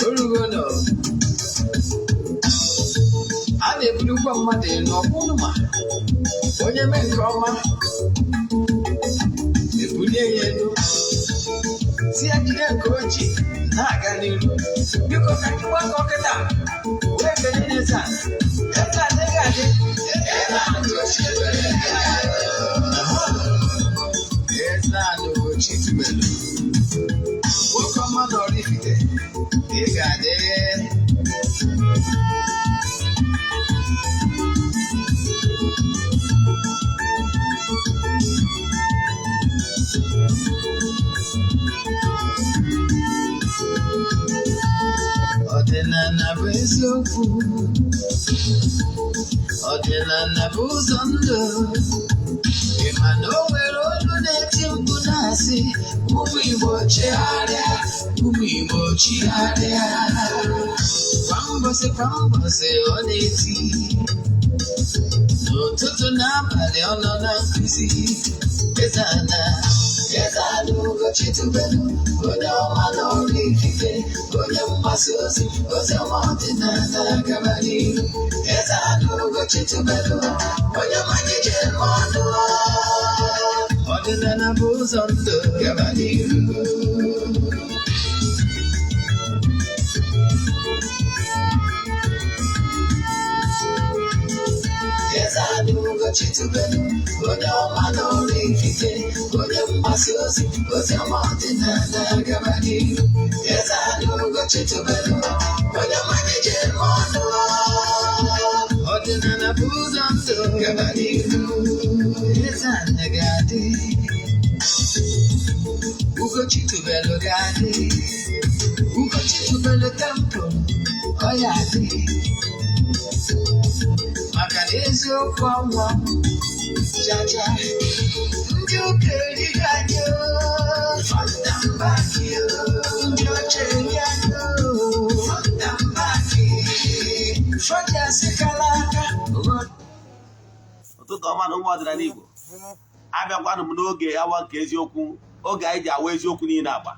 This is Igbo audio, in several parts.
Orugono. A na-ebulukwa mmadụ n'ọkwụnụma. Onye mee nke ọma. Ebulie ya elu. Si ya jide nke oji na-aga n'iru. Biko ka anyị gbakọ kịta. Wee kele Eze-Ana. Eze-Ana ga-adị. Eze-Ana Ugochi tubelu. Nwoke ọma na oraifite. Ị ga-adị. Ọdịnala bụ eziokwu. Ọdịnala bụ ụzọ ndụ. Ị ma na o nwere olu na-eti mkpu na-asị ụmụ Igbo chigharịa, ụmụ Igbo chigharịa. Kwa mbọsị ọ na-eti. N'ụtụtụ na abalị ọ nọ na nkụzi. Eze-Ana Ugochi tubelu. Onye ọma na oraifite. Onye mgbasa ozi ọma ọdịnala gaba n'ihu. Eze-Ana Ugochi tubelu. Onye mmanya jere ọnụ. Ọdịnala bụ ụzọ ndụ gaba n'ihu. Eze-Ana Ugochi tubelu. Onye ọma na oraifite. Onye mgbasa ozi ọma ọdịnala gaba n'ihu. Eze-Ana Ugochi tubelu. Onye mmanya jere ọnụ. Ọdịnala bụ ụzọ ndụ gaba n'ihu. Eze-Ana ga-adị. Ugochi tubelu ga-adị. Ugochi tubelu temple. Ọ ya adị. Maka na eziokwu ọnwa jaja ndị ụka erighị anyị fọnda mba gị ndị oche eri anyị fọnda mba gị fọdụ asịkala aka. Ụtụtụ ọma na ụmụ ọdịnala Igbo, abịakwanụ m n'oge awa nke eziokwu, oge anyị ji awa eziokwu niile agba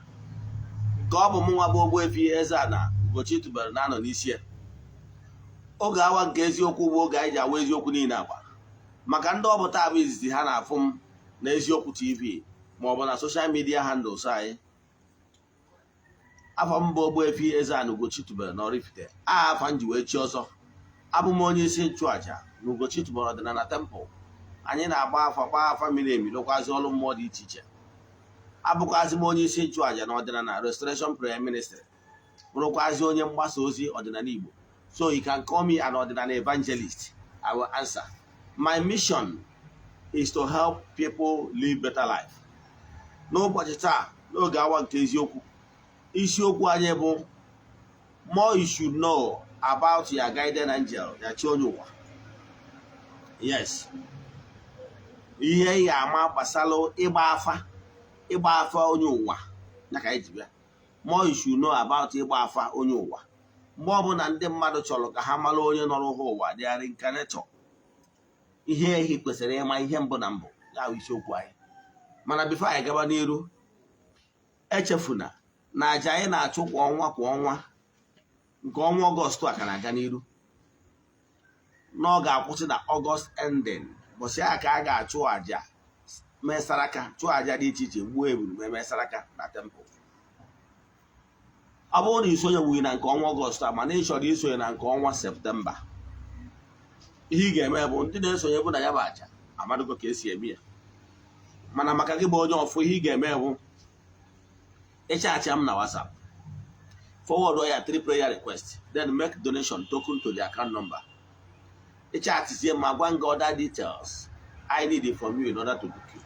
nke ọ bụ m nwa bụ Ogbuefi Eze-Ana Ugochi tubelu na-anọ n'isi ya. Oge awa nke eziokwu bụ oge anyị ji awa eziokwu niile agba maka ndị ọbụta abụ izizi ha na-afụ m na Eziokwu TV maọbụ na soshal midia handles anyị. Afọ m bụ Ogbuefi Eze-Ana Ugochi tubelu na oraifite. Afa m ji wee chi ọzọ. Abụ m onye isi nchụaja na Ugochi tubelu ọdịnala temple. Anyị na-agba afa miri emi lụkwazi ọrụ mmụọ dị iche iche. Abụkwazi m onye isi nchụaja na ọdịnala Restoration Prayer Ministry, bụrụkwazi onye mgbasa ozi ọdịnala Igbo. So you can call me an ordinary evangelist. I will answer. My mission is to help people live better life. N'ụbọchị taa, n'oge awa nke eziokwu, isiokwu anyị bụ more you should know about your guardian angel, ya chi onye ụwa. Yes. Ihe ya ama gbasara ịgba afa onye ụwa. Na ka anyị ji bịa. More you should know about ịgba afa onye ụwa. Mgbe ọbụla ndị mmadụ chọrọ ka ha mara onye nọrọ ha ụwa dị reincarnator, ihe ehi kwesịrị ịma ihe mbụ na mbụ ya bụ isiokwu anyị. Mana bifo anyị gaba n'iru, echefuna na aja anyị na-achụ kwa ọnwa nke ọnwa Ọgọst a ka na-aga n'iru. N'ọ ga-akwụsị na Ọgọst ending, bụsị ya ka a ga-achụ aja mesaraka, chụọ aja dị iche iche, gbuo ebulu mesaraka na temple. Ọ bụrụ na isonye nwunye na nke ọnwa Ọgọst a mana ị chọrọ isonye na nke ọnwa Septemba, ihe ị ga-eme bụ ndị na-esonye bụ na ya bụ aja amadugo ka esi eme ya. Mana maka gị bụ onye ọfụ, ihe ị ga-eme bụ ịchaachị m na WhatsApp, forward ya 3 prayer request, then make donation token to the account number. Ịchatizie ma gwa nga other details I need from you in order to book you.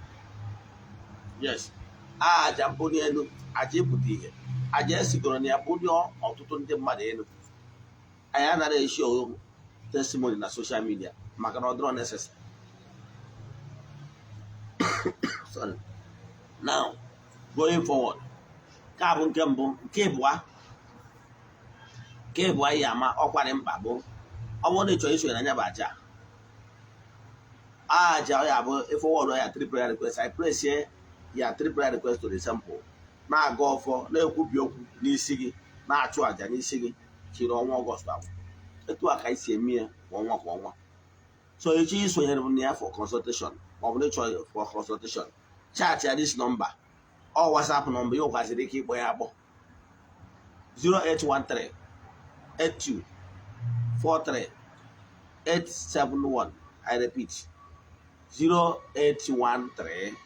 Yes. Aja mbunye elu, aja ịpụta ihe. Aja esigoro na ya bunye ọtụtụ ndị mmadụ elu. Anyị anaghị eshi testimony na social media maka na ọ dịrọ necessary. Sorry. Now, going forward, ka bụ nke mbụ, nke bụ anyị ama ọkwa dị mkpa bụ ọ bụrụ na ị chọrọ iso na anya bụ aja ya bụ forward ya 3 prayer request. I press here ya 3 prayer request to the sample. na-aga ọfọ na-ekwubi okwu n'isi gị na-achụ àjà n'isi gị chiri ọnwa Ọgọst ahụ. Etu a ka anyị si eme ya kwa ọnwa kwa ọnwa. So echi isonyere m na ya for consultation ma ọ bụ na ịchọrọ for consultation, chat ya this number ọ WhatsApp number ya nwekwaziri ike ịkpọ ya akpọ 0813 82 43 871. I repeat 0813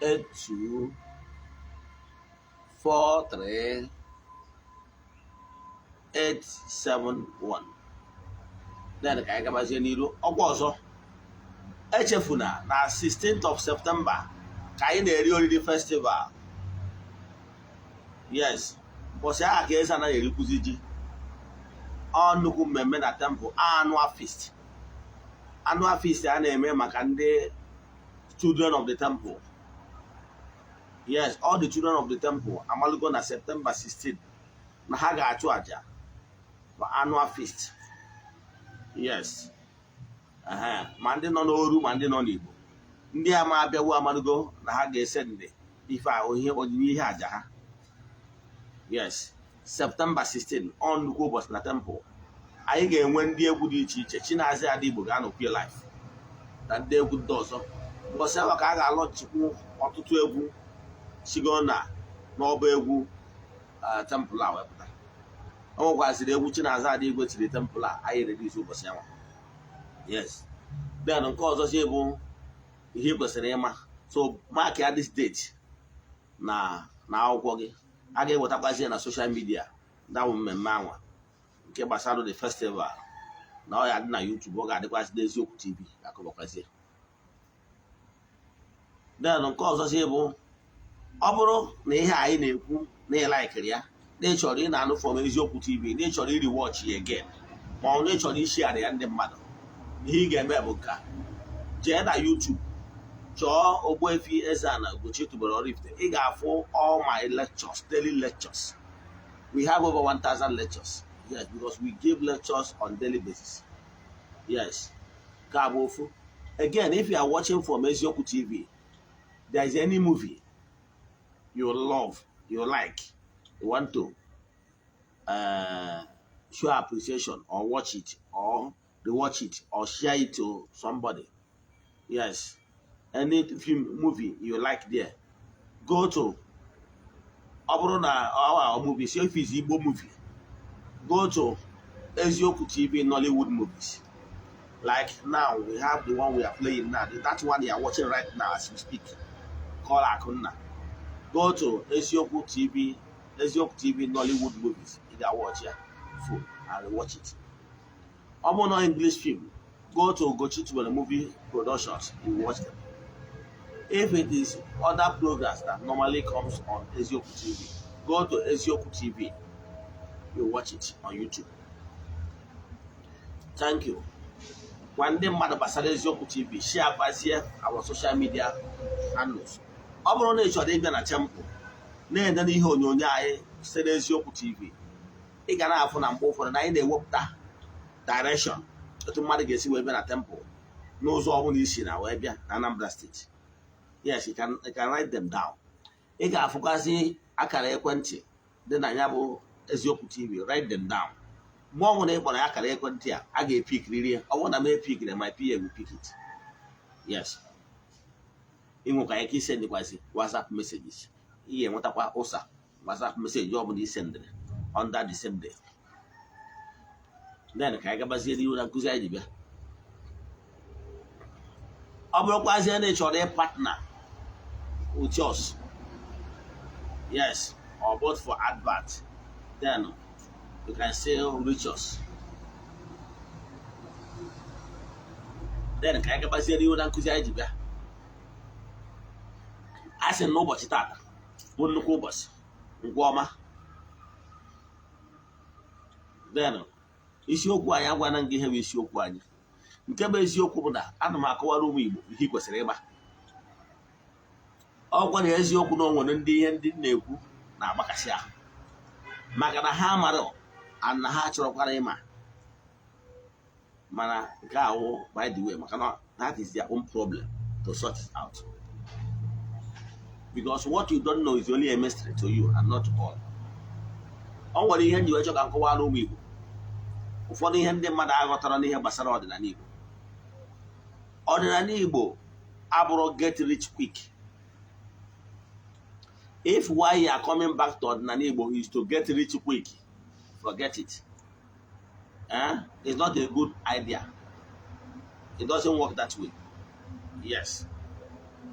82 43 871. Then ka anyị gabazie n'iru. Ọkwa ọzọ echefuna na 16th of September ka anyị na-eri oriri festival. Yes, ụbọchị ahụ ka Eze-Ana na-erikuzi ji. Ọ nnukwu mmemme na temple annual feast. Annual feast a na-eme maka ndị children of the temple. Yes, all the children of the temple amalugo na September 16 na ha ga-achụ àjà for annual feast. Yes, ma ndị nọ n'oru ma ndị nọ n'Igbo, ndị ama abịawo amalugo na ha ga-ese ndị ife ahụ ihe onyinye ihe àjà ha. Yes, September 16 ọ nnukwu ụbọchị na temple. Anyị ga-enwe ndị egwu dị iche iche. Chinaza Ada Igbo ga-anọkwu live na ndị egwu ndị ọzọ. Ụbọchị ahụ ka a ga-alọchikwu ọtụtụ egwu sigo n'ọba egwu temple a wepụta. O nwekwaziri egwu Chinaza Ada Igbo tiri temple a anyị release ụbọchị ahụ. Yes, then nke ọzọ si bụ ihe ị kwesịrị ịma. So mark ya this date na akwụkwọ gị. A ga-ewetakwazi na social media na mmemme anwa nke gbasara the festival na ọ ya dị na YouTube. Ọ ga-adịkwazị n'Eziokwu TV akọbakwazie. Then nke ọzọ si bụ ọ bụrụ na ihe anyị na-ekwu na ịlaikiri ya, na ịchọrọ ị na-anụ from Eziokwu TV, na ịchọrọ iri watch ya again, ma ọ na ịchọrọ ishare ya ndị mmadụ, ihe ị ga-eme bụ nka jee na YouTube chọọ Ogbuefi Eze-Ana Ugochi tubelu oraifite. Ị ga-afụ all my lectures, daily lectures. We have over 1,000 lectures. Yes, because we give lectures on daily basis. Yes. Again, if you are watching from Eziokwu TV, there is any movie you love, you like, you want to show appreciation or watch it or rewatch it or share it to somebody. Yes. Any film movie you like there, go to our movie. So if it's Igbo movie, go to Eziokwu TV Nollywood movies. Like now, we have the one we are playing now. That one you are watching right now as we speak. Call Akunna. Go to Eziokwu TV Nollywood movies. You can watch here, full, and watch it. No English film. Go to Ugochi tubelu movie productions. You watch them. If it is other programs that normally comes on Eziokwu TV, go to Eziokwu TV. You watch it on YouTube. Thank you. One day, Madam Basada Eziokwu TV, share our social media handles. Ọ bụrụ na ị chọrọ ịbịa na temple na-ede n'ihe onyonyo anyị site n'Eziokwu TV, ị ga na-afụ na mgbe ụfọdụ na anyị na-ewepụta direction otu mmadụ ga-esi wee bịa na temple n'ụzọ ọbụla isi na wee bịa na Anambra State. Yes, you can write them down. Ị ga-afụkwazị akara ekwentị dị na ya bụ Eziokwu TV. Write them down. Mgbe ọ bụla ị kpọrọ akara ekwentị a ga-epikiriri ya. Ọ bụrụ na m epikiri, my PA will pick it. Yes. Ị nwekwa ike isendịkwazị WhatsApp messages. Ị ga-enwetakwa ụsa WhatsApp message ọ bụla isendịrị under the same day. Then ka anyị gabazie n'ihu na nkụzi anyị ji bịa. Ọ bụrụkwazie na ị chọrọ ị partner with us, yes, or both for advert, then you can still reach us. Then ka anyị gabazie n'ihu na nkụzi anyị ji bịa. A sị na ụbọchị tata bụ nnukwu ụbọchị, ngwa ọma. Then isiokwu anyị agwana gị ihe bụ isiokwu anyị. Nke bụ eziokwu bụ na ana m akọwara ụmụ Igbo ihe ị kwesịrị ịma. Ọgwa na eziokwu na o nwere ndị ihe ndị na-ekwu na-agbakasị ahụ maka na ha mara na ha chọrọkwara ịma, mana nke ahụ by the way, maka na that is their own problem to sort it out. because what you don't know is only a mystery to you and not to all. Ọ nwere ihe nji wee chọ ka nkọwara ụmụ Igbo ụfọdụ ihe ndị mmadụ aghọtara n'ihe gbasara ọdịnala Igbo. Ọdịnala Igbo abụrụ get rich quick. If why you are coming back to ọdịnala Igbo is to get rich quick, forget it. It's not a good idea. It doesn't work that way. Yes.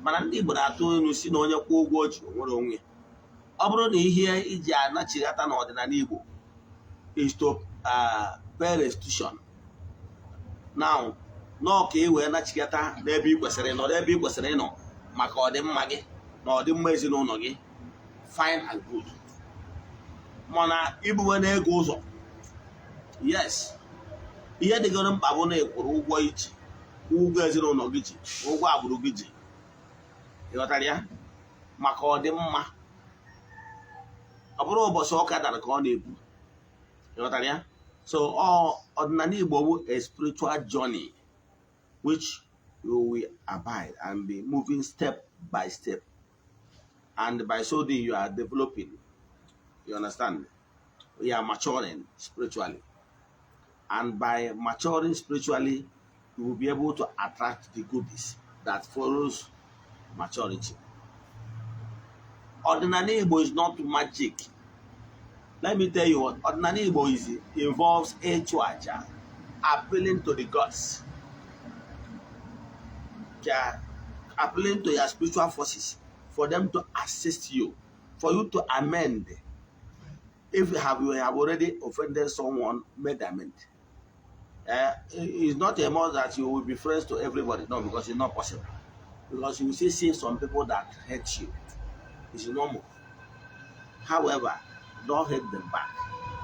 Mana ndị Igbo na-atụ ilu si na onye kwụọ ụgwọ ji nwere onwe. Ọ bụrụ na ihe iji anachighata n'ọdịnala Igbo is to pay restitution. Now, nọ ka ị wee nachigata n'ebe ị kwesịrị ịnọ n'ebe ị kwesịrị ịnọ maka ọdịmma gị na ọdịmma ezinụlọ gị, fine and good. Mana ibuwe na-ego ụzọ, yes, ihe dịgoro mkpa bụ na ịkwụrụ ụgwọ iji, ụgwọ ezinụlọ gị ji, ụgwọ agbụrụ gị ji, ịghọtara ya, maka ọdịmma. Ọ bụrụ ụbọchị ụka dara ka ọ na-ekwu, ịghọtara ya. So ọdịnala Igbo bụ a spiritual journey which you will abide and be moving step by step, and by so doing you are developing. You understand? You are maturing spiritually, and by maturing spiritually you will be able to attract the goodies that follows maturity. Ordinary Igbo is not magic. Let me tell you what Ordinary Igbo is. Involves Echuaja, appealing to the gods, appealing to your spiritual forces for them to assist you, for you to amend. If you have already offended someone, make amend. It's not a must that you will be friends to everybody. No, because it's not possible. Because you will see some people that hate you. It's normal. However, don't hate them back.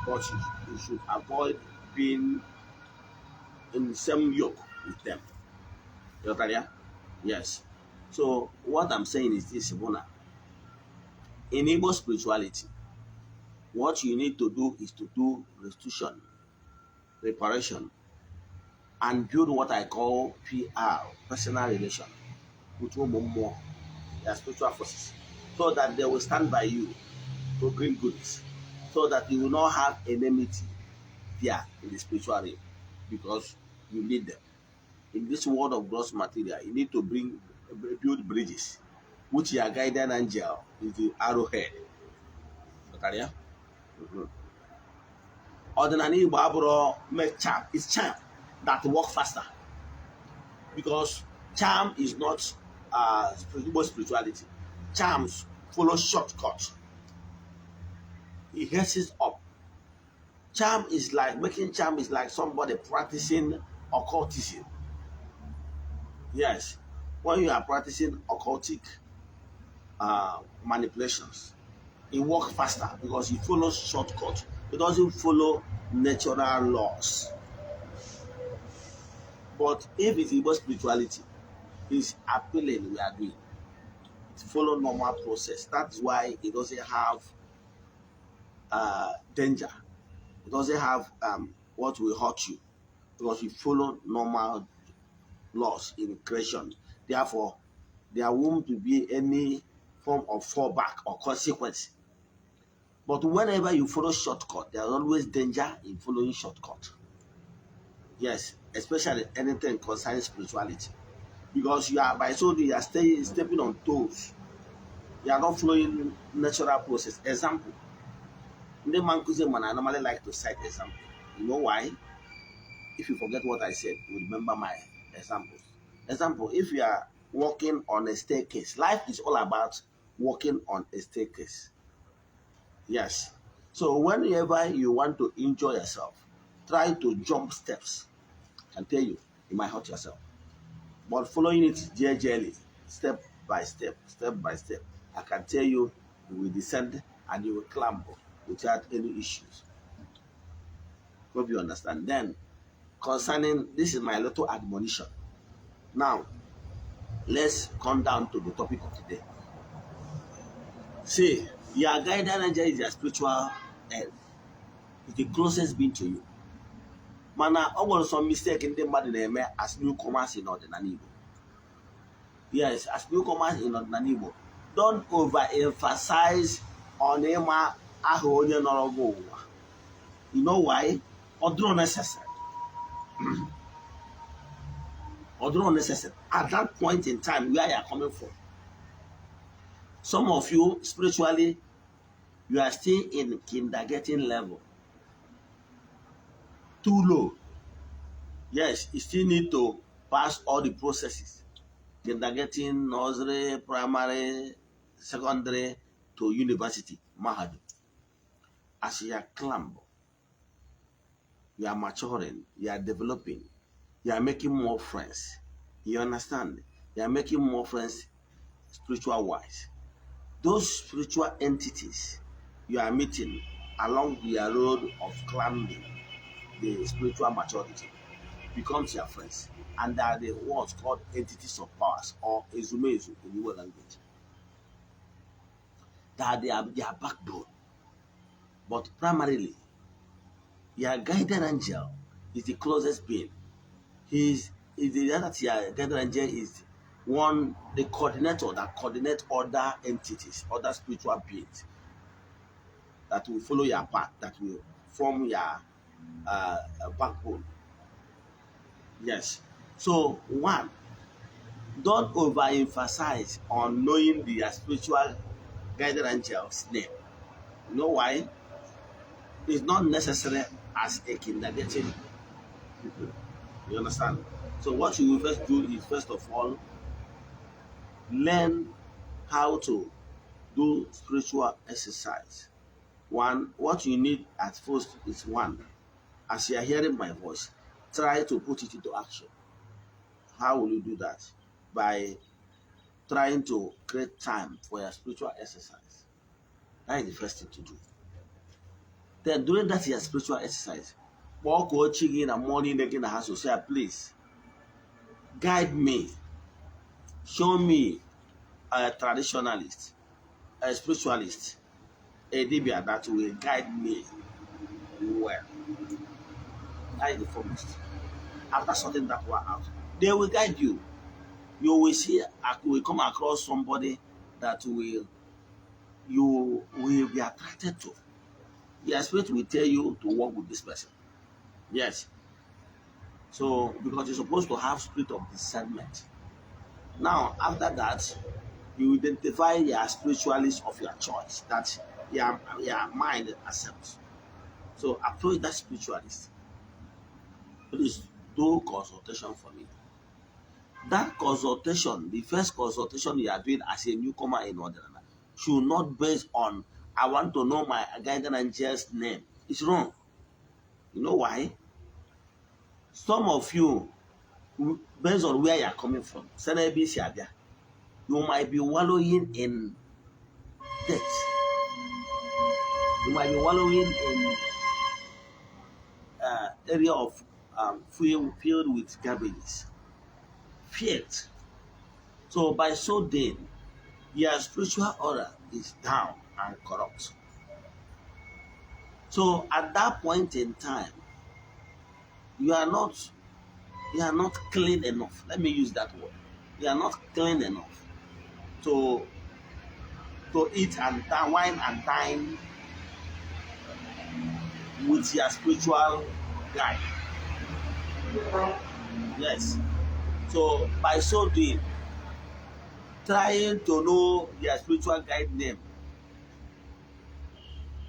But you should avoid being in the same yoke with them. You understand? Yes. So what I'm saying is this, Simona. In Igbo spirituality, what you need to do is to do restitution, reparation, and build what I call PR, personal relation, with more their spiritual forces, so that they will stand by you to bring goodness, so that you will not have enmity there in the spiritual realm, because you need them. In this world of gross material, you need to build bridges, which your guardian angel is the arrowhead. Okay? Ordinary Igbo abụrụ make charm. It's charm that work faster, because charm is not Igbo spirituality. Charms follow shortcut. It hastens up. Making charm is like somebody practicing occultism. Yes, when you are practicing occultic manipulations, it works faster because it follows shortcut. It doesn't follow natural laws. But if it's Igbo spirituality, it's appealing we are doing. It follows normal process. That's why it doesn't have danger. It doesn't have what will hurt you, because you follow normal laws in creation. Therefore, there won't be any form of fallback or consequence. But whenever you follow shortcut, there's always danger in following shortcut. Yes, especially anything concerning spirituality, because you are you are stepping on toes. You are not following natural process. Example. The man I normally like to cite example. You know why? If you forget what I said, you remember my examples. Example, if you are walking on a staircase, life is all about walking on a staircase. Yes. So whenever you want to enjoy yourself, try to jump steps. I can tell you, you might hurt yourself. But following it gradually, step by step, I can tell you, you will descend and you will climb without any issues. Hope you understand. Then, concerning, this is my little admonition. Now, let's come down to the topic of today. See, your guardian angel is your spiritual help. It's the closest being to you. Mana, I was some mistake in the body as newcomers in Ordinary Igbo. Yes, as newcomers in Ordinary Igbo, don't overemphasize on ịma aha onye nọrọ gị ụwa. You know why? Ọ dịrọ necessary. Ọ dịrọ necessary. At that point in time, where you are coming from. Some of you, spiritually, you are still in kindergarten level. Too low. Yes, you still need to pass all the processes. Kindergarten, nursery, primary, secondary, to university, mahadu. As you are climb, you are maturing, you are developing, you are making more friends. You understand? You are making more friends spiritual wise. Those spiritual entities you are meeting along the road of climbing the spiritual maturity becomes your friends. And they are the words called entities of powers, or ezumezu in your language. That they are their backbone. But primarily, your guardian angel is the closest being. Is the other your guardian angel is one, the coordinator that coordinates other entities, other spiritual beings that will follow your path, that will form your backbone. Yes. So one, don't overemphasize on knowing the spiritual guardian angel's name. You know why? It's not necessary as a kindergarten pupil. You understand? So what you will first do is, first of all, learn how to do spiritual exercise. One, what you need at first is one, as you are hearing my voice, try to put it into action. How will you do that? By trying to create time for your spiritual exercise. That is the first thing to do. Then during that your spiritual exercise, walk Ogbuefi in the morning again, the house, say, please guide me, show me a traditionalist, a spiritualist, a dibia that will guide me well. That is the foremost. After sorting that one out, they will guide you. You will see, you will come across somebody that you will be attracted to. Your spirit will tell you to work with this person. Yes. So, because you're supposed to have spirit of discernment. Now, after that, you identify your spiritualist of your choice that your mind accepts. So, approach that spiritualist. Please do consultation for me. That consultation, the first consultation you are doing as a newcomer in order, should not base on, I want to know my guardian angel's name. It's wrong. You know why? Some of you, based on where you are coming from, you might be wallowing in debt. You might be wallowing in area of filled with garbages. Filled. So by so doing, your spiritual aura is down and corrupt. So at that point in time, you are not clean enough. Let me use that word. You are not clean enough to eat and wine and dine with your spiritual guide. Yes. So by so doing, trying to know your spiritual guide name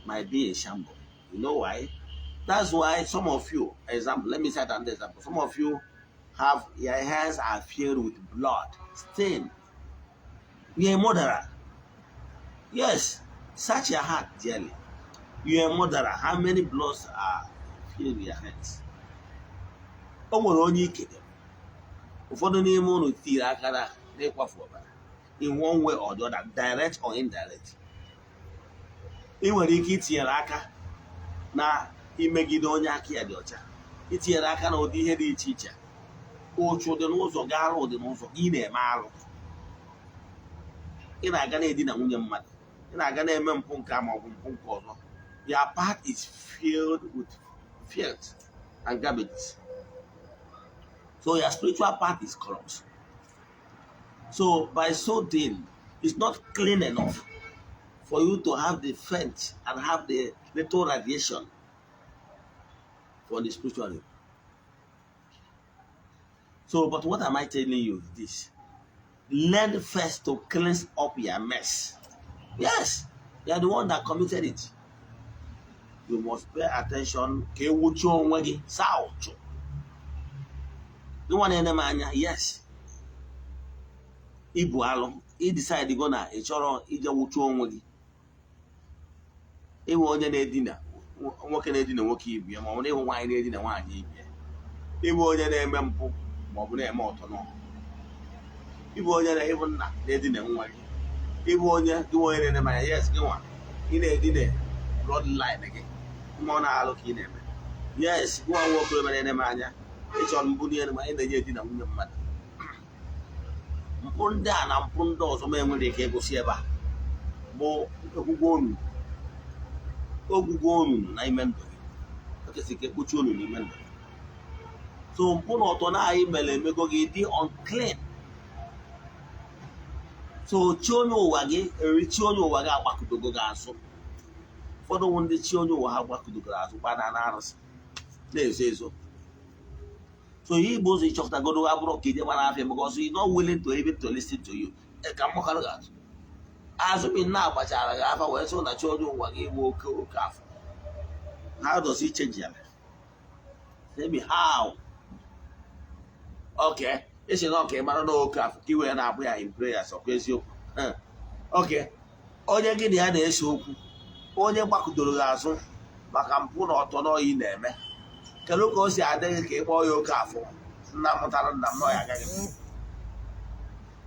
might be a shambles. You know why? That's why some of you, example, let me set an example. Some of you have your hands are filled with blood, stain. You're a murderer. Yes, search your heart dearly. You're a murderer. How many bloods are filled with your hands? O nwere onye ikede. Ụfọdụ n'ime unu tiri akara n'ịkwafu ọbara. In one way or the other, direct or indirect. Ị nwere ike itinyere aka na imegide onye aka ya dị ọcha. Itinyere aka na ụdị ihe dị iche iche. Ụchụ dị n'ụzọ, ga-arụ dị n'ụzọ, ị na-eme arụ. Ị na-aga na-edina nwunye mmadụ. Ị na-aga na-eme mpụ nke a ma ọ bụ mpụ nke ọzọ. Your path is filled with filth and garbage. So your spiritual path is corrupt. So by so doing, It's not clean enough for you to have the fence and have the little radiation for the spiritual realm. So, but what am I telling you is this? Learn first to cleanse up your mess. Yes, you are the one that committed it. You must pay attention. You want to know, yes. Ibu alụ, I decide go na ị chọrọ ije nwụchuo onwe gị. Ịhụ onye na-edina nwoke na-edina nwoke ibe ya, ma ọ bụ ịhụ nwaanyị na-edina nwaanyị ibe ya. Ịbụ onye na-eme mpụ ma ọ bụ na-eme ọtọnọ. Ịbụ onye na-ịbụ nna na-edina nwa gị. Ịbụ onye gị onye na-eme manya, yes gị nwa ị na-edina bloodline gị. Mma ọ na-alụ ka ị na-eme. Yes, gị nwa nwoke na-eme anya ịchọrọ mbụ n'ihe ma ị na-enye edina nwunye mmadụ. Mpụ ndị a na mpụ ndị ọzọ ma enwere ike ịgụsị ebe a bụ ogwugwo onunu na ime ndụ gị. Ekesi ka ekpuchi onunu n'ime ndụ gị. So mpụ na ọtọ na anyị mere emego gị dị unclean. So chi onye ụwa gị chi onye ụwa gị agbakụdogo gị azụ. Ụfọdụ ndị chi onye ụwa ha gbakụdogoro azụ gbada na arụsị na-ezo ezo. So he was a chokta go to Abro Kid because he's not willing to even to listen to you. As we now, but I have a so that children will give woke off. How does he change your life? Tell me how. Okay, it's okay, but I don't know calf. You and I are in prayers, okay, you. Okay, onye gị na ya na-ese okwu, onye gbakụdoro gị azụ maka mpụ na ọtọ nọ ị na-eme. Kedu ka o si adịghị ka ịkpọ ya oke afọ nna mụtara nna m nọ ya agaghị.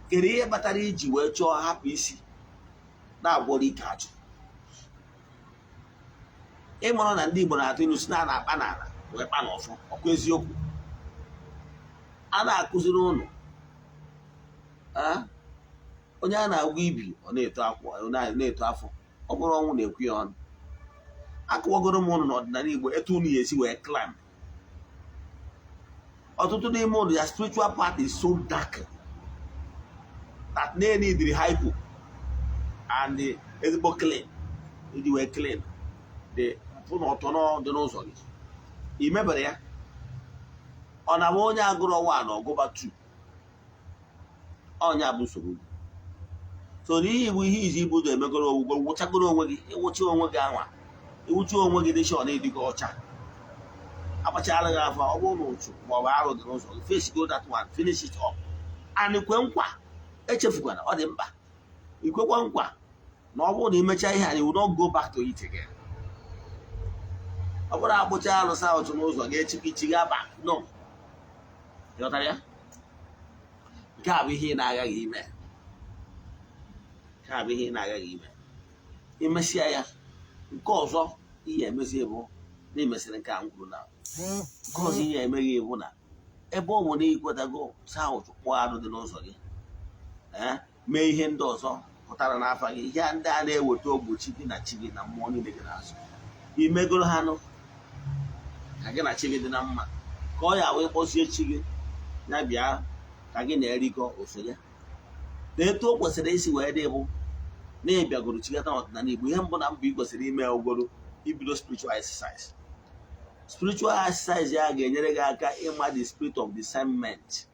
Kedu ihe kpatara iji wee chọọ hapụ isi na-agwọrọ ike ajụ? Ịmụrụ na ndị Igbo na-atụ ilu si na na-akpa n'ala wee kpa n'ọfọ, ọkwa eziokwu. A na-akụziri ụnụ onye a na-agwọ ibi ọ na-eto afọ, ọ bụrụ ọnwụ na-ekwu ya ọnụ. Akụwagoro m ụnụ n'ọdịnala Igbo etu unu ya esi wee climb. Ọtụtụ n'ime ụnụ ya spiritual part is so dark that they need the hypo and the ezigbo clean. Iji wee clean the mpụ na ọtọ dị n'ụzọ gị. I mebere ya. Ọ na-abụ onye agụrụ ọnwa na ọgụba 2. Onye abụ nsogbu. So n'ihi bụ ihe izi ibu do emegoro owugo wụchagoro onwe gị, ịwụchi onwe gị anwa. Iwuchi onwe gị dị shọ na-edigo ọcha. Akpachala gị afọ, ọ bụrụ na ụchụ ma ọ bụ arụ dị n'ụzọ gị, face go that one, finish it up. And ikwe nkwa echefukwana, ọ dị mkpa. Ikwekwa nkwa na ọ bụrụ na imecha ihe anyị, you will not go back to it again. Ọ bụrụ akpụcha alụsa ụchụ n'ụzọ gị echikichi ga back, no. Ịghọtara ya? Nke a bụ ihe ị na-agaghị ime. Nke a bụ ihe ị na-agaghị ime. Imesịa ya, nke ọzọ ihe emezi bụ na imesịrị nke a m kwuru na nke ọzọ ihe emeghị bụ na ebe ọ bụ na ikwetago saa ụchụ kpụọ arụ dị n'ụzọ gị, mee ihe ndị ọzọ pụtara n'afa gị, ihe ndị a na-eweta ogbochi gị na chi gị na mmụọ niile gị n'azụ, imegoro ha nụ ka gị na chi gị dị na mma, ka ọ ya wee kpọzie chi gị ya bịa ka gị na-erikọ oso ya. Na etu o kwesịrị isi wee dị bụ na ịbịagoro chigata ọdịnala Igbo, ihe mbụ na mbụ ị kwesịrị ime ogoro ibido spiritual exercise. Spiritual exercise ya ga-enyere gị aka ịma the spirit of discernment.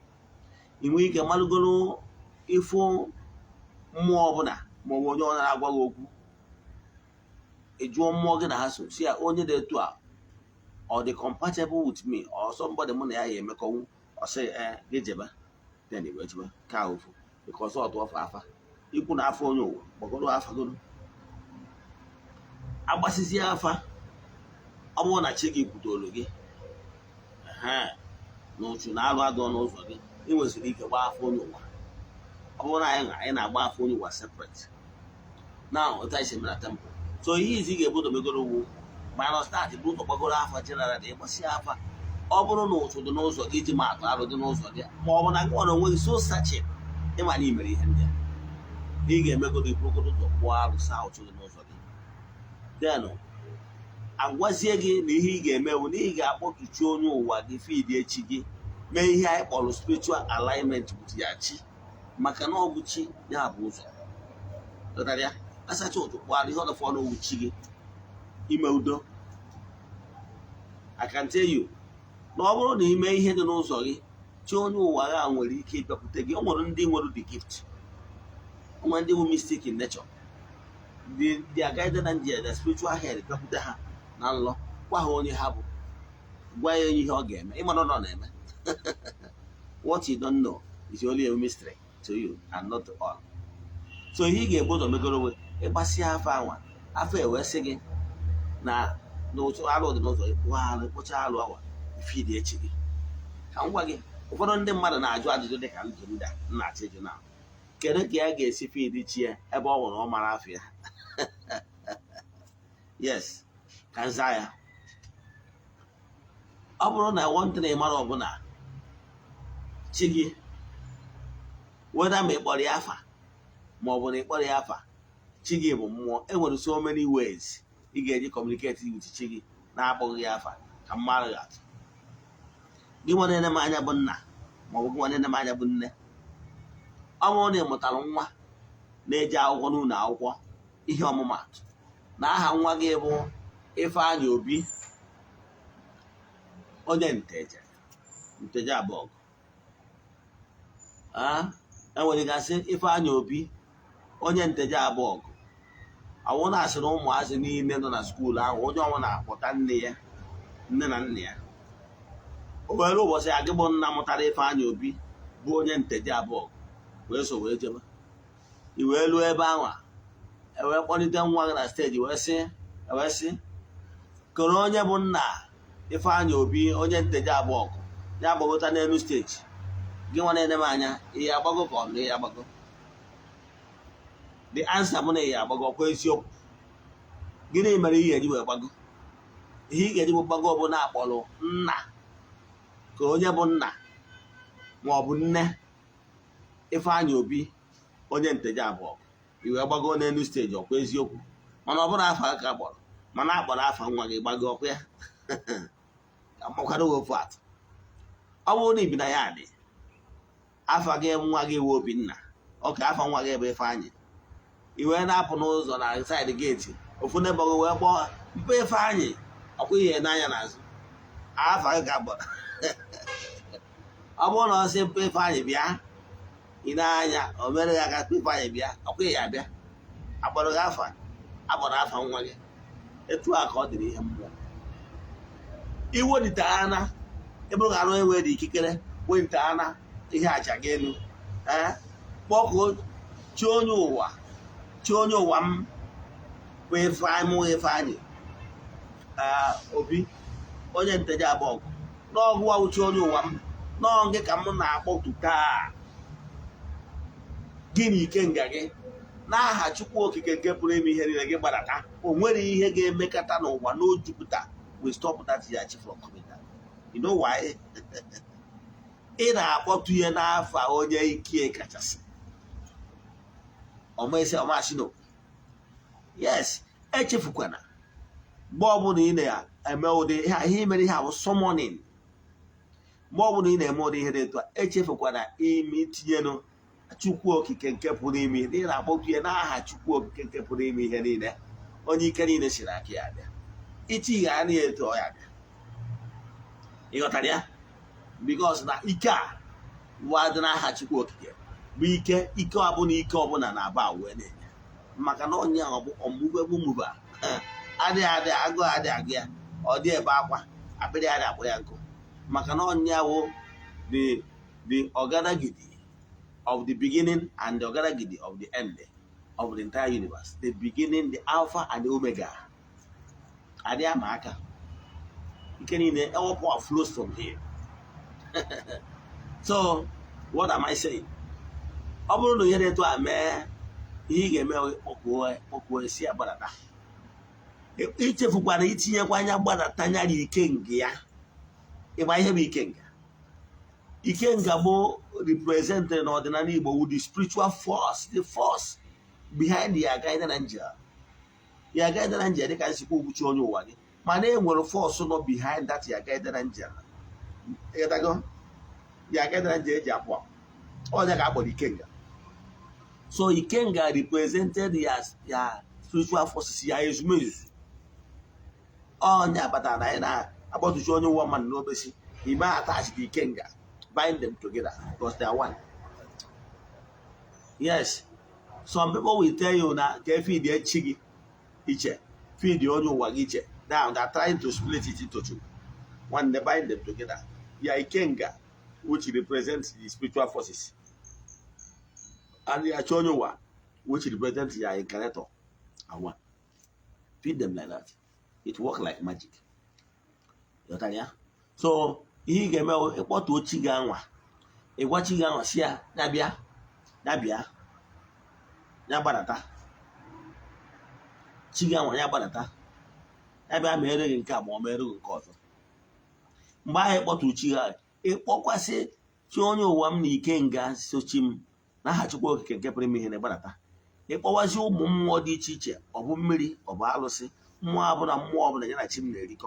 Ị nwee ike malụgoro ịfụ mmụọ ọbụla ma ọ bụ onye ọ na-agwa gị okwu, ịjụọ mmụọ gị na ha so si ya onye dị etu a ọ dị compatible with me or somebody mụ na ya ya emekọnwu, ọ sị gị jeba then igwe jeba ka ofu because ọ tụ ọfa afa ikwu na afọ onye ụwa gbagoro afa goro agbasizie afa. Ọ bụrụ na chi gị kwutoro gị na ụchụ na alụ adọ n'ụzọ gị, ị nwesịrị ike gbaa afọ onye ụwa. Ọ bụrụ na anyị na-agba afọ onye ụwa separate na otu anyị si eme na temple. So ihe izi ga-ebudo megoro ugwu mana start bụ ụzọ gbagoro afa general dị ịgbasi afa. Ọ bụrụ na ụchụ dị n'ụzọ gị iji ma atụ arụ dị n'ụzọ gị, ma ọ bụ na gị nwere onwe gị so sachin ịma na imere ihe ndị a, ị ga-emegoro iburogodo ụzọ kpụọ arụ saa ụchụ dị n'ụzọ gị. Then agwazie gị na ihe ị ga-eme bụ na ị ga-akpọtụchi onye ụwa gị feed echi gị, mee ihe anyị kpọrọ spiritual alignment with ya chi, maka na ọ bụ chi ya bụ ụzọ. lụtara ya asacha ụtụ kpụara ihe ọdọfọ na owuchi gị ime udo. I can tell you na ọ bụrụ na ime ihe dị n'ụzọ gị chi onye ụwa ha nwere ike ịbịakwute gị. O nwere ndị nwere the gift, o nwere ndị bụ mystic in nature, they are guided and the spiritual head bịakwute ha na nlọ gwa ha onye ha bụ, gwa ya ihe ọ ga-eme. Ịmana ọ na-eme what you don't know is only a mystery to you and not to all. So ihe ị ga-ebu ụzọ megoro onwe ịgbasịa afọ anwa afọ ewesị gị na n'otu alụ dị n'ụzọ kpụcha alụ awa ifidi echi gị. Ka m gwa gị, ụfọdụ ndị mmadụ na-ajụ ajụjụ dị ka njụ ndị a na-achọ ịjụ na kedu ka ya ga-esi fidi chi ya ebe ọ nwụrụ ọ mara afọ ya? Yes, ka nza ya. Ọ bụrụ na nwantị na ịmara ọbụla chi gị weda ma ịkpọrọ ya afa ma ọ bụ na ịkpọrọ ya afa, chi gị bụ mmụọ. Enwere so many ways ị ga-eji communicate with chi gị na-akpọghị ya afa. Ka mmadụ ga-atụ gị nwa na-ene m anya bụ nna ma ọ bụ gị nwa na-ene m anya bụ nne. Ọ bụrụ na ị mụtara nwa na-eje akwụkwọ n'ụlọ akwụkwọ, ihe ọmụmatụ na aha nwa gị bụ Ifeanyị Obi onye nteje abụọ, enwere gasị Ifeanyị Obi onye nteje abụọ. Awụ na-asị na ụmụazị niile nọ na skuulu ahụ onye ọnwụ na-akpọta nne na nna ya. O were ụbọchị ya gị bụ nna mụtara Ifeanyị Obi bụ onye nteje abụọ wee so wee jebe, i wee luo ebe ahụ ewee kpọlite nwa gị na steji wee sị kere onye bụ nna Ifeanyị Obi onye nteje abụọ ya gbagota n'elu steji. Gị nwa na-ene m anya, ihe agbago ka ọ na ihe agbago? The answer bụ na ihe agbago kwa eziokwu. Gịnị mere ihe eji wee gbago? Ihe ị ga-eji bụ gbago bụ na akpọrọ nna ka onye bụ nna ma ọ bụ nne Ifeanyị Obi onye nteje abụọ, iwe gbago n'elu steji ọkwa eziokwu. Mana ọ bụrụ afọ aka kpọrọ, mana akpọrọ afọ nwa gị gbago ọkwa ya. Amakwado ofu atụ. Ọ bụrụ na ibi na ya dị afọ gị nwa gị wee Obinna, ọka afọ nwa gị bụ Ifeanyị, iwe na-apụ n'ụzọ na saịdị geeti ofu n'ebe gị wee kpọọ mpe Ifeanyị, ọkwa ihe n'anya n'azụ afọ gị ga-agbara. Ọ bụrụ na ọ sị mpe Ifeanyị bịa, ị na-anya o mere ya aka Ifeanyị bịa, ọkwa ya abịa akpọrọ gị afọ akpọrọ afọ nwa gị. Etu a ka ọ dịrị ihe mmụọ. Iwelite ana ebe ọ ga-arụ enwe dị ikikere welite ana ihe aja gị elu, kpọkuo chi onye ụwa m bụ Ifeanyị Obi onye nteje abụọ n'ọgụ awụchi onye ụwa m nọọ gị ka m na-akpọtu taa. Gị na ikenga gị n'aha Chukwu Okike nke pụrụ ime ihe niile gị gbadata. O nwere ihe ga-emekata n'ụwa n'ojupụta we stop that yachi from coming down. You know why? Ị na-akpọtu ihe n'afa onye ike kachasị ọmasịno. Yes, echefukwana mgbe ọbụla ị na-eme ụdị ihe mere ihe bụ summoning. Mgbe ọbụla ị na-eme ụdị ihe dị etu a, echefukwana ime itinyenụ Chukwu Okike nke pụrụ ime. Ị na-akpọtu ihe n'aha Chukwu Okike nke pụrụ ime ihe niile, onye ike niile siri aka ya bịa. Ichi ga na eto ọ ya bịa. Ị ghọtara ya? Because na ike a wadị n'aha Chukwu Okike bụ ike ọbụla na-aba wee na-enye. Maka na onye ahụ bụ ọmụgwegbuba adịghị agụ adị agụ ya, ọ dị ebe akwa akpịrị adị akpọ ya nkụ. Maka na onye ahụ the ọgadagidi of the beginning and the ọgadagidi of the end of the entire universe. The beginning, the alpha and the omega. Adị ama aka ike niile power flows from here. So what am I saying? Ọ bụrụ na ihe na-eto a mee ihe ị ga-eme okwu esi agbadata. Ichefukwana itinyekwa anya gbadata nyara ikenga ya. Ịgba ihe bụ ikenga. Ikenga bụ represented n'ọdịnala Igbo with the spiritual force, the force behind the guiding angel. Ya guiding angel dịka nsikwa okwuchi onye ụwa gị, mana e nwere force nọ behind that ya guiding angel. Ya guiding angel eji akpọ onye ga-akpọrọ ikenga. So ikenga represented ya spiritual forces ya ezumezu. Onye abata na anyị na-akpọtụchi onye ụwa mmadụ n'obesi. He might attach the ikenga, bind them together because they are one. Yes. Some people will tell you na ka feed the chigi iche, feed the onye ụwa iche. Now they are trying to split it into two. When they bind them together, ya ikenga, which represents the spiritual forces, and the achonyowa, which represents your incarnator, are one. Feed them like that. It works like magic. You know? So, he gave me a pot to Chiganwa. A watching on Sia, Nabia, Nabarata. Chiganwa, Yabarata. Nabia married in Cabo, married in Coto. My pot to Chiga, a poquase, Chonyo Wamni Kenga, Sochim, Nahachuk can get me in a barata. A powazu more di chiche, or Miri, or Balosi, more than a chimney.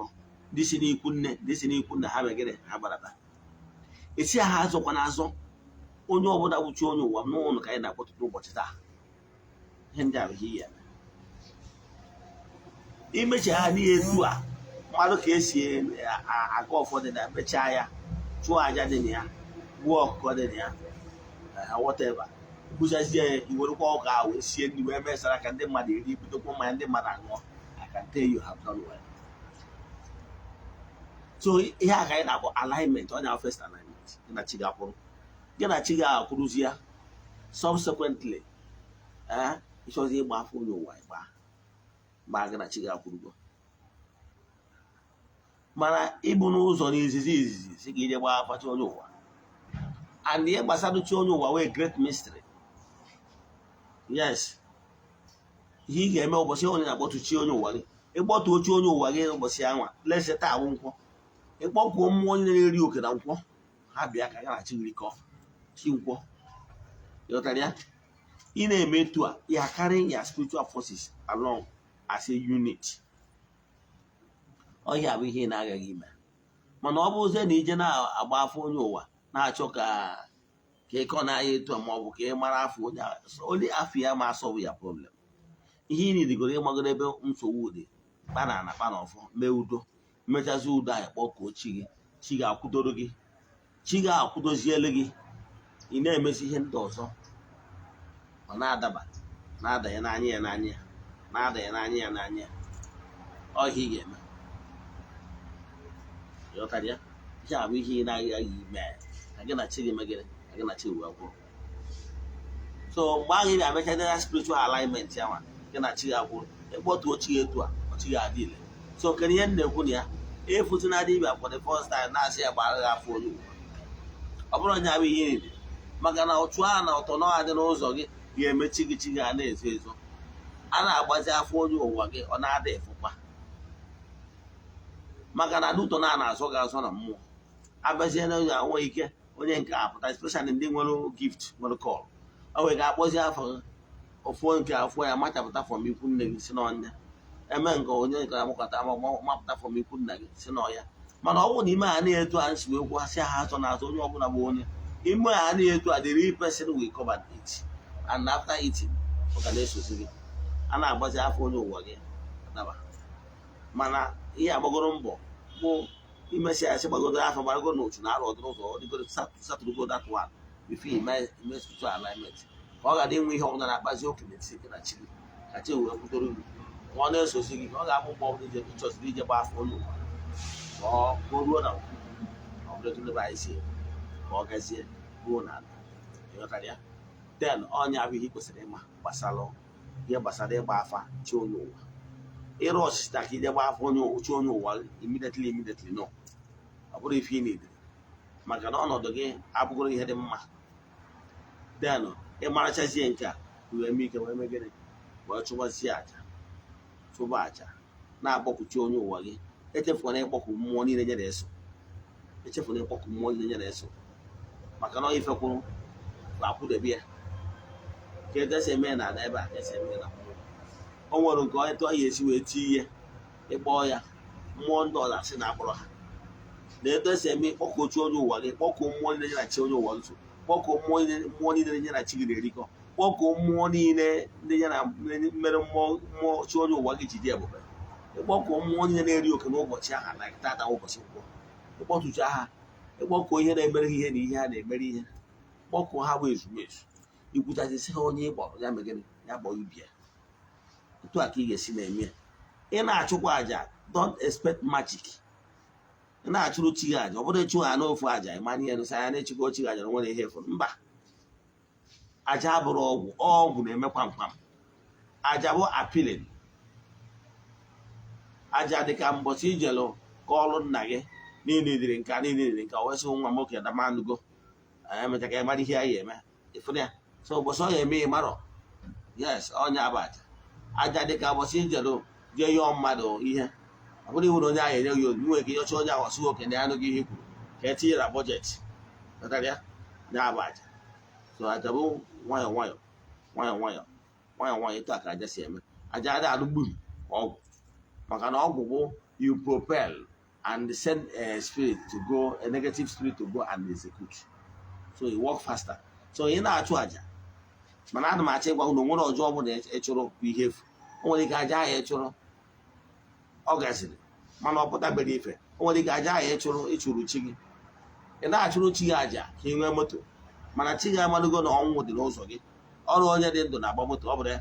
This in Ikuna have again a barata. It's a house of Panazo. Only over that would show you one more kind of what to do, but it's that. And down here. Image I need to Malocasi, I go for the Bechaya, Chuajadenia, walk Cordenia, whatever. Who's as there, you will walk out with seeing the members that I can demand the command the Marango. I can tell you have done well. So here I have alignment on our first alignment in a Chigapo. Get a Chiga Cruzia. Subsequently, it was a baffle no wife. Bagana Chiga Kurugo. Mana Ibunos on his disease, Sigiwa Patonova. And the ambassador Chono were a great mystery. Yes. He gave me was only about to Chono Wally. About to Chono Wagale was young. Let's set our own. A pop one you can uncle. Happy I can recall. Simple. Yotaria. In a metua, you are carrying your spiritual forces along as a unit. Oh, yeah, we hear Nagagima. Manobos and Ijana about for Noah. Now, choka. Kekona to a mob, Marafu, only Afia must solve your problem. He need to go to Magrebe Unso Woody, Banana Panofo, Meudo, Metazu die, Boko Chigi, Chiga Kudorogi, Chiga Kudozielegi, in a messy hen dozo. Nada, nada, and Anya, nada, and Anya. Oh, he gave me. Yotaria, shall we hear Naga mad? I cannot chill him again. I cannot chill well. So, while I mentioned that spiritual alignment, Yaman, cannot chill out. What to cheer to a deal. So, can you end the Punia? If it's an idea for the first time, I say about for you. Upon Yavi, Magana Otuana, Otono, and Ozogi, you may chicken and this. Anna was there for you or on our day for Magana Dutonana, so got on a more. Abazena, awake. Especially in the gift, what call. Oh, we got was there for phone care for a matter of for me, couldn't sit on a man go on map for me, couldn't sit on ya. Man, I won't even near to answer what I has on us, only open a bone. In my near to a real person we covered it. And after eating, okay, and I was there for you again. Mana, here, Mogorombo. He may say, I said, go there for my good notes now, or the start to go that one. We feel my spiritual alignment. All I didn't we hold on a bazook in the city, actually. I tell you, one else was singing, all I won't be just lead your bath for you. Or go run out of the device here. Or guess here, go on. Then on Yavi Hikosema, Basalo, here Basade Bafa, Chono. A rush that he never for you, Chono, while immediately no. What if he need Maganon the game? I'm going to head him. Then a marchas yanka, we will make a way again. What you was yet? Subacha. Now, Bokuchon, you waggy. It's a for a book of money in the yeso. It's a for a book of money in the yeso. Macano if I could, I put a beer. There's a man I never, there's a man. Oh, what I'm going to yes, you a tea, a boy, $1 in Abroha. Let us say me, Oko Chono, Wally, Oko more than I show you want to. Oko more than a chicken, ịkpọkọ mmụọ niile ndị ya na mere mmụọ chi onye ụwa gị ji dị ebube, ịkpọkọ mmụọ niile na-eri oke n'ụbọchị aha na tata ụbọchị nkwọ, ịkpọtụcha ha, ịkpọkọ ihe na-emere ihe na ihe ha na-emere ihe, kpọkọ ha bụ ezumezu, ikwuchasịsị ha onye ịkpọrọ ya megịrị ya kpọọ ibia. Otu a ka ị ga-esi na-eme ya. Ị na-achụkwa aja, don't expect magic. Ị na-achụrụ chi gị aja, ọ bụrụ ịchụ ha n'ofu aja ịmanye ya nụsa ya na-echukwa chi gị aja na nwere ihe fụrụ mba. Aja abụrụ ọgwụ, ọgwụ na-eme kwamkwam. Aja bụ apilin. Aja dịka mbọchị ijelụ ka ọlụ nna gị niile dịrị nka niile dịrị nka wesị nwa nwoke damanụgo emecha ka ị mara ihe ya eme ịfụrụ ya. So ụbọchị ọ ya eme ị marọ, yes, ọnya bụ aja. Aja dịka ụbọchị ijelụ jee yọọ mmadụ ihe, ọ bụrụ iwere onye ahụ enye gị olu nwere ike ịyọcha onye ahụ ọsụ oke na anụghị ihe kwuru ka e tinye na bọjetị ya ya bụ aja. So aja bụ nwayọọ nwayọọ nwayọọ nwayọọ nwayọọ nwayọọ, etu a ka aja si eme. Aja adị alụ gburu ọgwụ, maka na ọgwụ bụ you propel and send a spirit to go, a negative spirit to go and execute, so you work faster. So ị na-achụ aja, mana ana m achọ ịgwa unu nwere ọjọọ ọbụla ịchụrụ bụ ihe efu. O nwere ike aja ahụ ịchụrụ ọ gaziri mana ọ pụtabere ife. O nwere ike aja ahụ ịchụrụ chi gị. Ị na-achụrụ chi gị aja ka ị nwee moto, mana chi gị amadụgo na ọnwụ dị n'ụzọ gị. Ọrụ onye dị ndụ na-agba moto, ọ bụrụ ya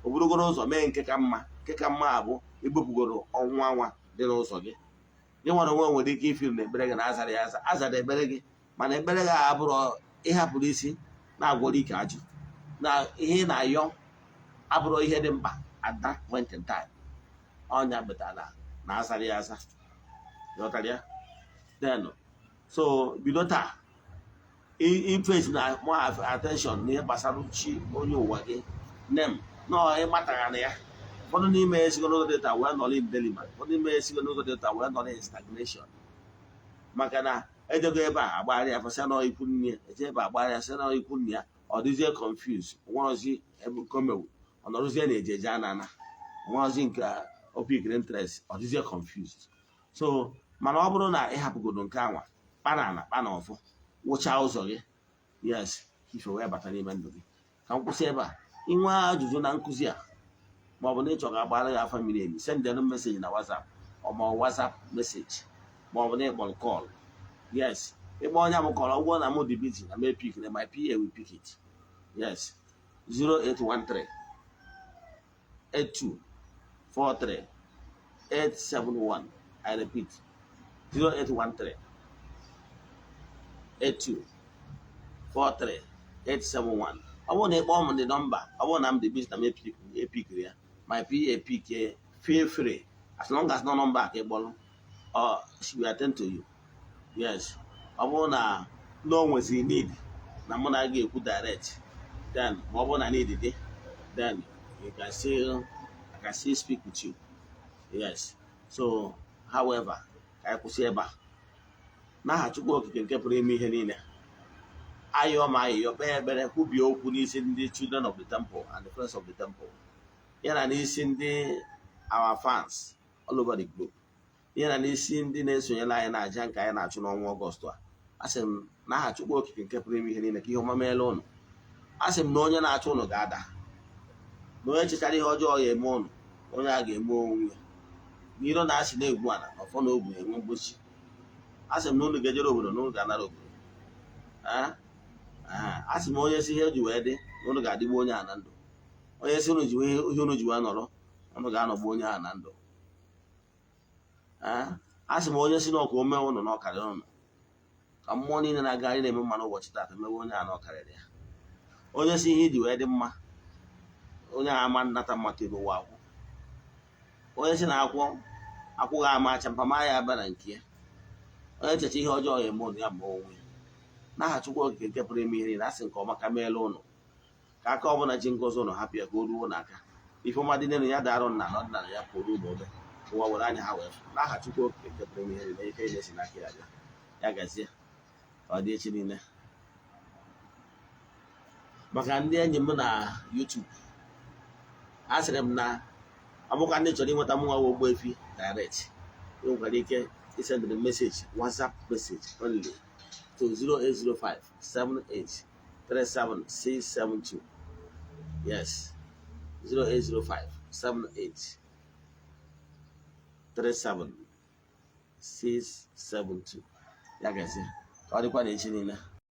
o burugoro ụzọ mee nke ka mma. Nke ka mma abụ ibupụgoro ọnwụ anwa dị n'ụzọ gị. Gị nwere onwe nwere ike ifiri na ekpere gị na azara ya aza, azara ekpere gị, mana ekpere gị abụrụ ịhapụrụ isi na-agwọrọ ike ajụ na ihe ị na-ayọ abụrụ ihe dị mkpa at that point in time. Ọnya betara na azara ya aza, ghọtara ya. Then so bido taa ifesi na more attention n'ihe gbasara chi onye ụwa gị nem nọ ịmatara na ya. Ụfọdụ n'ime esigo n'ụzọ dịta wee nọrọ indelima, ụfọdụ n'ime esigo n'ụzọ dịta wee nọrọ in stagnation, maka na ejego ebe a agbagharị ya fọsịa nọ ikwu nne, eje ebe agbagharị ya sị nọ ikwu nne ya, ọ dịzie confuse, nwerozi ebe komewu, ọ nọrọzie na ejeje anana, nwerozi nke opikiri interest, ọ dịzie confused. So mana ọ bụrụ na ị hapụgodo nke anwa kpana na kpana ọfọ wụcha ụzọ gị, yes, ife wee bata n'ime ndụ gị. Ka m kwụsị ebe a. Inwe ajụjụ na nkụzi a, ma ọ bụ na ịchọ ka agbara gị afa miri emi, sendịrị meseji na WhatsApp ma WhatsApp meseji, ma ọ bụ na ịkpọrọ kọl. Yes, ịgba onye m kọrọ ụgwọ na m dị bizi na m epik na my PA will pick it. Yes, 0813 8243 871. I repeat, 0813 8243 871. Ọ bụrụ na ịkpọ m ndị nọmba, ọ bụrụ na m dị bizi na m epikiri ya, my PA pick, feel free, as long as no number ka ịkpọrọ, she will attend to you. Yes, ọ bụrụ na no nwezi need na mụ na gị ekwu direct, then ma ọ bụrụ na need dị, then you can still, I can still speak with you. Yes, so however, ka anyị kwụsị ebe a. N'aha Chukwu Okike nke pụrụ ime ihe niile, ayọ ma ayọ kpee ekpere, kwubie okwu n'isi ndị children of the temple and the friends of the temple, ya na n'isi ndị our fans all over the globe, ya na n'isi ndị na-esonyere anyị na aja nke anyị na-achụ n'ọnwa Ọgọst a. Asị m n'aha Chukwu Okike nke pụrụ ime ihe niile ka ihe ọma meela ụnụ. Asị m na onye na-achụ ụnụ ga-ada, na onye chechara ihe ọjọọ ya eme ụnụ, onye a ga-eme onwe ya. N'iro na-asị na-egwu ala na ọfọ na ogwu enwe mgbochi. Asị m na ụnụ ga-ejere obodo na ụnụ ga-anara obodo. Asị m onye si ihe ji wee dị na ụnụ ga-adịgbu onye a na ndụ. Onye si ụnụ ji ihe ụnụ ji wee nọrọ, ụnụ ga-anọgbu onye a na ndụ. Asị m onye si n'ọkụ ome ụnụ na ọkarịrị ụnụ, ka mmụọ niile na-agagharị na-eme mma n'ụbọchị taata mewe onye a na ọkarịrị ya. Onye si ihe iji wee dị mma, onye a ama nnata mmadụ n'ụwa akwụ. Onye si na akwụghị ama acha mpama ya aba na nke ya. Onye checha ihe ọjọọ ya eme ụnụ ya ma onwe ya. N'aha Chukwu Okike nke pụrụ ime ihe niile, asị nke ọma ka meela ụnụ, ka aka ọbụla ji ngozi ụnụ hapụ ya ka o ruo n'aka. Ife ọma dị n'elu ya darụ nna na ọdịnala ya pụrụ ụlọ obe, ụwa were anya ha wee fụ. N'aha Chukwu Okike nke pụrụ ime ihe niile, ike ile si n'aka ya bịa, ya gazie, ọ dị echi niile. Maka ndị enyi m na YouTube, a sịrị m na ọ bụkwa ndị chọrọ inweta mụnwa bụ Ogbuefi direct, ị nwekwara ike isendịrị meseji WhatsApp message only to 0805 78 37672. yes, 0805 78 37 672. Ya gazie ka ọ dịkwa na echi niile.